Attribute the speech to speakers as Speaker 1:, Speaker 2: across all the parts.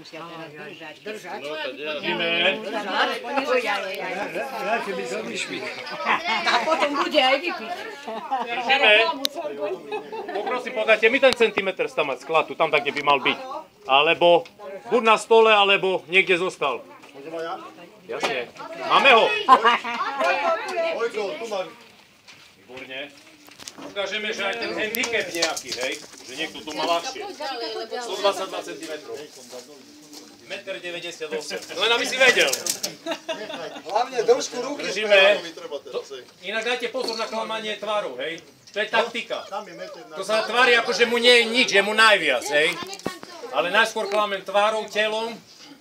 Speaker 1: musia teraz držať.
Speaker 2: Držať?
Speaker 3: Držíme.
Speaker 2: Radšej by som vyšpil.
Speaker 1: A potom bude aj vypiť.
Speaker 3: Držíme. Poprosím, podajte mi ten centimetr stamať skladu, tam tak, kde by mal byť. Alebo buď na stole, alebo niekde zostal.
Speaker 4: Môžem aj ja?
Speaker 3: Jasne. Máme ho.
Speaker 4: Ojko, tu máš.
Speaker 3: Výborne. Ukážeme, že aj ten handicap nejaký, hej? Že niekto tu má ľahšie. 122 cm. 1,98 m. Len aby si vedel.
Speaker 4: Hlavne držku ruky.
Speaker 3: Držíme. Inak dajte pozor na klamanie tvaru, hej? To je taktika. To sa tvári ako, že mu nie je nič, že mu najviac, hej? Ale najskôr klamem tvárou, telom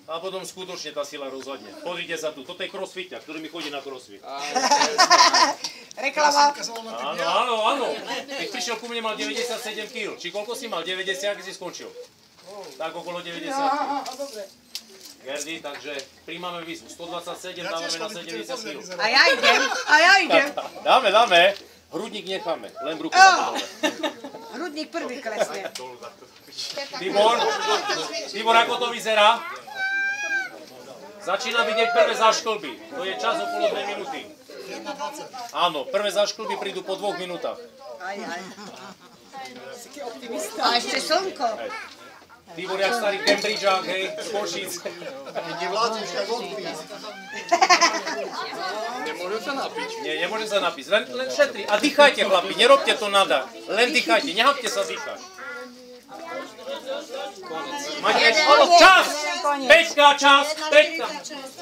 Speaker 3: a potom skutočne tá sila rozhodne. Pozrite sa tu, toto je crossfiťak, ktorý mi chodí na crossfit.
Speaker 1: Reklama.
Speaker 3: Áno. Keď prišiel ku mne, mal 97 kg. Či koľko si mal? 90, keď si skončil? Tak okolo 90 kg. Gerdy, takže príjmame výzvu. 127, dávame na 70 kg.
Speaker 1: A ja idem.
Speaker 3: Dáme. Hrudník necháme, len bruchu na dole.
Speaker 1: Hrudník prvý klesne.
Speaker 3: Tibor, ako to vyzerá? Začína vidieť prvé zašklby. To je čas okolo 2 minúty. Áno, prvé zašklby prídu po 2 minútach.
Speaker 1: A ešte slnko.
Speaker 3: Tibor, jak starý Cambridgeák, hej, z Košíc.
Speaker 4: Nevládzeš, jak on pí.
Speaker 3: Nemôžem sa napiť. Nie, nemôžem sa napiť. Len šetri. A dýchajte, chlapi, nerobte to nada. Len dýchajte, nehápte sa dýchať. Máte čas! Peťka, čas! Peťka!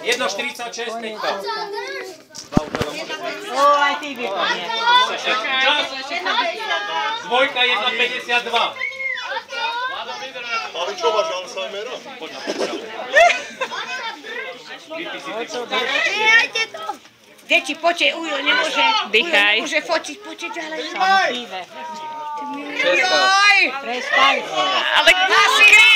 Speaker 3: 1,46, Peťka.
Speaker 1: Aj ty vypadne.
Speaker 3: Čas! Dvojka, 1,52.
Speaker 4: Maličko máš Alzheimera?
Speaker 3: Poď na.
Speaker 1: Deti, poďte, Ujo nemôže.
Speaker 5: Dýchaj.
Speaker 1: Nemôže fotiť, poďte ďalej.
Speaker 5: Prestaň.
Speaker 1: Ale na skríň!